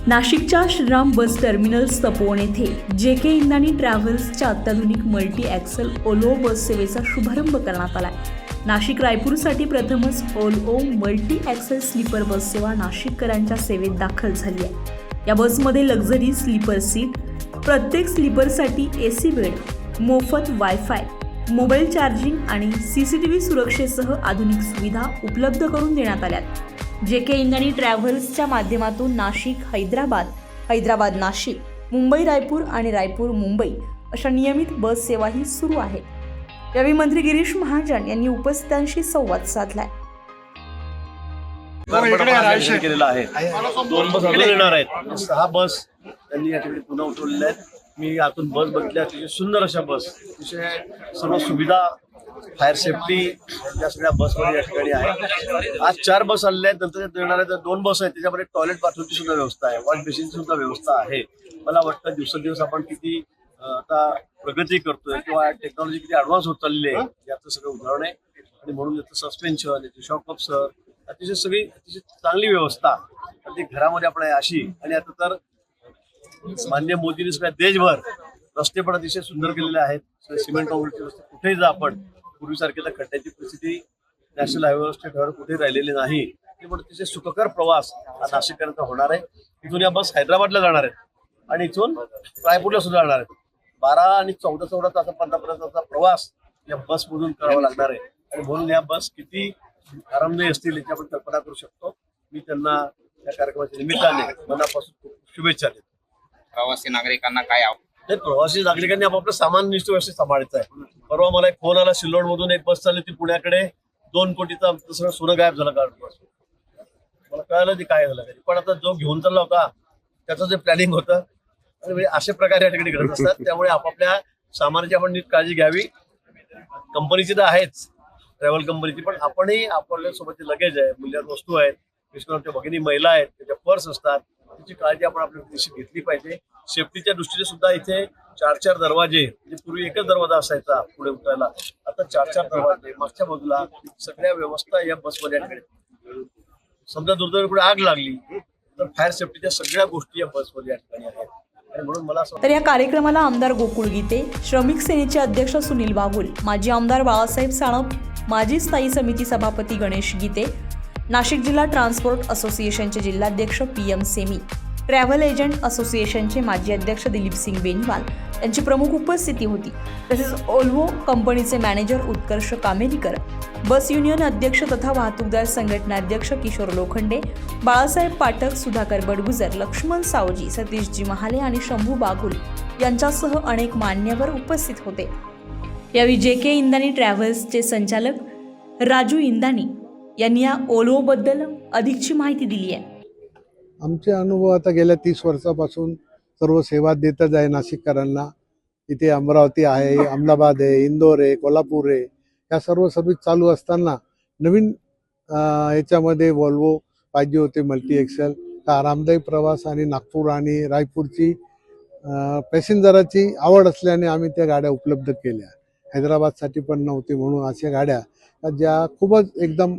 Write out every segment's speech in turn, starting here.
नाशिकच्या Shriram bus terminal Tapovan येथे JK Indani ट्रॅव्हल्सच्या अत्याधुनिक मल्टी ॲक्सल ओल्वो बस सेवेचा शुभारंभ करण्यात आला आहे। नाशिक रायपूरसाठी प्रथमच Volvo multi axle sleeper bus सेवा नाशिककरांच्या सेवेत दाखल झाली आहे। या बसमध्ये लक्झरी स्लीपर सीट, प्रत्येक स्लीपरसाठी AC बेड, मोफत वायफाय, मोबाईल चार्जिंग आणि CCTV सुरक्षेसह आधुनिक सुविधा उपलब्ध करून देण्यात आल्यात। JK इंदानी ट्रॅव्हल्सच्या माध्यमातून नाशिक हैदराबाद नाशिक, मुंबई रायपूर आणि रायपूर मुंबई अशा नियमित बस सेवाही सुरू आहेत। यावेळी मंत्री गिरीश महाजन यांनी उपस्थितांशी संवाद साधलाय। केलेला आहे 2 बस अजून येणार आहेत, 6 बस त्यांनी या ठिकाणी पुन्हा उठवलेल्या आहेत। मी आतून बस बघितल्या, अतिशय सुंदर अशा बस, अतिशय सर्व सुविधा, फायर सेफ्टी या सगळ्या बसमध्ये या ठिकाणी आहे। आज 4 बस आलेल्या आहेत, नंतर येणार आहेत 2 बस आहेत, त्याच्यामध्ये टॉयलेट बाथरूमची सुद्धा व्यवस्था आहे, वॉश बेसिनची सुद्धा व्यवस्था आहे। मला वाटतं दिवसेंदिवस आपण किती आता प्रगती करतोय किंवा टेक्नॉलॉजी किती ऍडव्हान्स होत चालली आहे याचं सगळं उदाहरण आहे। आणि म्हणून याचं सस्पेन्शन, याचे शॉक अब्सर, अतिशय चांगली व्यवस्था अगदी घरामध्ये आपण आहे अशी। आणि आता तर माननीय मोदींनी सगळ्या देशभर रस्ते पण अतिशय सुंदर केलेले आहेत। सिमेंट काँक्रीटचे रस्ते कुठेही जा आपण, पूर्वीसारखी तर खड्ड्याची परिस्थिती नॅशनल हायवेवर स्टेट हायवेवर कुठेही राहिलेली नाही। त्यामुळे अतिशय सुखकर प्रवास हा नाशिककरांचा होणार आहे। इथून या बस हैदराबादला जाणार आहेत आणि इथून रायपूरला सुद्धा जाणार आहेत। 12 आणि 14 तास 15 तासाचा प्रवास या बसमधून करावा लागणार आहे। आणि म्हणून या बस किती आरामदायी असतील याची आपण कल्पना करू शकतो। मी त्यांना या कार्यक्रमाच्या निमित्ताने मनापासून खूप शुभेच्छा देतो। प्रवासी नागरिकांना काय प्रवासी नागरिकांनी आपापलं सामान निश्चित व्यवस्थित सांभाळायचं आहे। परवा मला एक फोन आला, सिल्लोड मधून एक बस चालली होती पुण्याकडे, 2 कोटीचा सगळं सोनं गायब झालं कारण मला कळालं ते काय झालं, पण आता जो घेऊन चालला होता त्याचं जे प्लॅनिंग होतं आणि अशा प्रकारे या ठिकाणी घडत असतात। त्यामुळे आपापल्या सामानाची आपण नीट काळजी घ्यावी। कंपनीची तर आहेच, ट्रॅव्हल कंपनीची, पण आपणही आपल्या सोबतचे लगेज आहे, मूल्यात वस्तू आहेत, विश्वासाच्या भगिनी महिला आहेत, त्याच्या पर्स असतात, त्याची काळजी आपण आपल्या निश्चित घेतली पाहिजे। सेफ्टीच्या दृष्टीने सुद्धा इथे 4 दरवाजे, म्हणजे पूर्वी एकच दरवाजा असायचा पुढे उठायला, आता 4 दरवाजे, मागच्या बाजूला सगळ्या व्यवस्था या बसमध्ये आहेत। समजा दुर्दैवाने आग लागली तर फायर सेफ्टीच्या सगळ्या गोष्टी या बसमध्ये या ठिकाणी आहेत। आणि म्हणून मला तर या कार्यक्रमाला आमदार गोकुळ गीते, श्रमिक सेनेचे अध्यक्ष सुनील बागुल, माजी आमदार बाळासाहेब साळप, माजी स्थायी समिती सभापती गणेश गीते, नाशिक जिल्हा ट्रान्सपोर्ट असोसिएशनचे जिल्हाध्यक्ष PM सेमी, ट्रॅव्हल एजंट असोसिएशनचे माजी अध्यक्ष दिलीप सिंग बेनीवाल यांची प्रमुख उपस्थिती होती। तसेच ओल्वो कंपनीचे मॅनेजर उत्कर्ष कामेरीकर, बस युनियन अध्यक्ष तथा वाहतूकदार संघटना अध्यक्ष किशोर लोखंडे, बाळासाहेब पाठक, सुधाकर बडगुजर, लक्ष्मण सावजी, सतीशजी महाले आणि शंभू बागुल यांच्यासह अनेक मान्यवर उपस्थित होते। यावेळी JK इंदानी ट्रॅव्हल्सचे संचालक राजू इंदानी यांनी या ओल्वोबद्दल अधिकची माहिती दिली आहे। आमचे अनुभव आता गेल्या 30 वर्षापासून सर्व सेवा देतच आहे नाशिककरांना। इथे अमरावती आहे, अहमदाबाद आहे, इंदोर आहे, कोल्हापूर आहे, या सर्व सर्विस चालू असताना नवीन याच्यामध्ये वॉल्वो पाहिजे होते मल्टी एक्सेल, आरामदायी प्रवास आणि नागपूर आणि रायपूरची पॅसेंजराची आवड असल्याने आम्ही त्या गाड्या उपलब्ध केल्या। हैदराबादसाठी पण नव्हती, म्हणून अशा गाड्या ज्या खूपच एकदम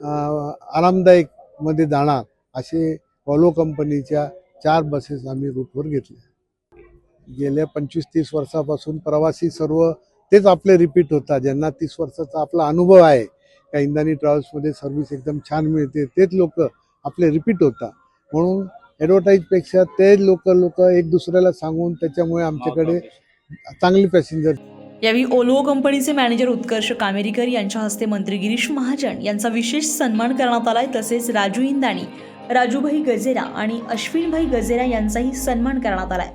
आरामदायक मध्ये जाणार असे वॉल्वो कंपनीच्या 4 बसेस आम्ही रूटवर घेतल्या। गेल्या 25-30 वर्षापासून प्रवासी सर्व तेच आपले रिपीट होतात, ज्यांना 30 वर्षाचा आपला अनुभव आहे त्या इंदानी ट्रॅव्हल्समध्ये सर्व्हिस एकदम छान मिळते, तेच लोक आपले रिपीट होतात। म्हणून ॲडव्हर्टाईजपेक्षा ते लोक एक दुसऱ्याला सांगून त्याच्यामुळे आमच्याकडे चांगली पॅसेंजर। यावेळी ओल्वो कंपनीचे मॅनेजर उत्कर्ष कामेरीकर यांच्या हस्ते मंत्री गिरीश महाजन यांचा विशेष सन्मान करण्यात आलाय। तसेच राजू इंदानी, राजूभाई गजेरा आणि अश्विनभाई गजेरा यांचाही सन्मान करण्यात आलाय।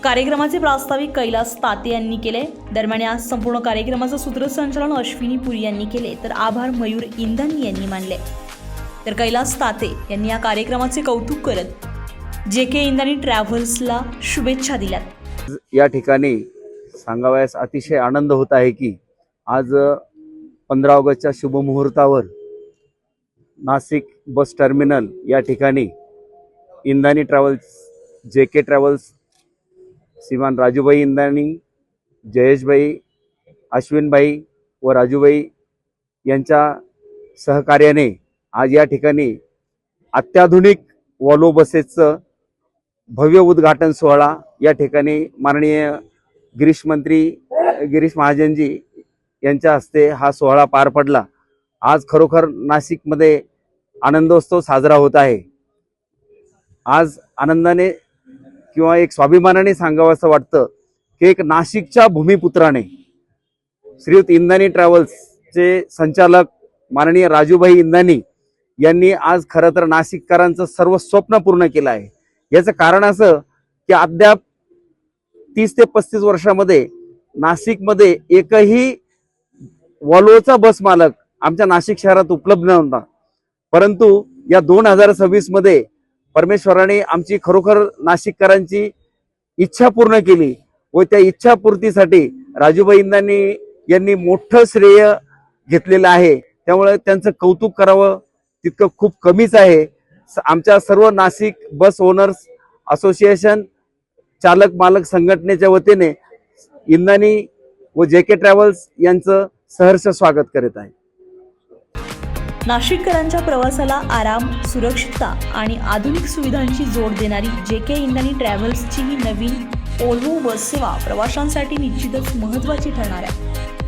कार्यक्रमाचे प्रास्ताविक कैलास ताते यांनी केले। दरम्यान या संपूर्ण कार्यक्रमाचं सूत्रसंचालन अश्विनी पुरी यांनी केले, तर आभार मयूर इंदानी यांनी मानले। तर कैलास ताते यांनी या कार्यक्रमाचे कौतुक करत JK इंदानी ट्रॅव्हल्सला शुभेच्छा दिल्यात। या ठिकाणी सांगावयास अतिशय आनंद होत आहे की आज 15 ऑगस्टच्या शुभमुहूर्तावर नाशिक बस टर्मिनल या ठिकाणी इंदानी ट्रॅव्हल्स, JK ट्रॅव्हल्स, श्रीमान राजूभाई इंदानी, जयेशभाई, अश्विनभाई व राजूभाई यांच्या सहकार्याने आज या ठिकाणी अत्याधुनिक वॉल्वो बसेसचं भव्य उद्घाटन सोहळा या ठिकाणी माननीय गिरीश महाजनजी यांच्या हस्ते हा सोहळा पार पडला. आज खरोखर नाशिकमध्ये आनंदोत्सव साजरा होत आहे. आज आनंदाने किंवा एक स्वाभिमानाने सांगावं असं वाटतं की एक नाशिकच्या भूमिपुत्राने श्रीयुत इंदानी ट्रॅव्हल्सचे संचालक माननीय राजूभाई इंदानी यांनी आज खरं तर नाशिककरांचं सर्व स्वप्न पूर्ण केलं आहे. याचं कारण असं की अद्याप 30 ते 35 वर्षामध्ये नाशिकमध्ये एकही वॉल्वोचा बस मालक आमच्या नाशिक शहरात उपलब्ध नव्हता. परंतु या 2026 मध्ये परमेश्वराने आमची खरोखर नाशिककरांची इच्छा पूर्ण केली व त्या इच्छापूर्तीसाठी राजूभाई इंदानी यांनी मोठं श्रेय घेतलेलं आहे. त्यामुळे त्यांचं कौतुक करावं तितकं खूप कमीच आहे. आमच्या सर्व नाशिक बस ओनर्स असोसिएशन चालक मालक संघटनेच्या वतीने इंदानी व JK ट्रॅव्हल्स यांचं सहर्ष स्वागत करीत आहे. नाशिककरांच्या प्रवासाला आराम, सुरक्षितता आणि आधुनिक सुविधांची जोड देणारी JK इंदानी ट्रॅव्हल्सची ही नवीन वॉल्वो बस सेवा प्रवाशांसाठी निश्चितच महत्त्वाची ठरणार आहे.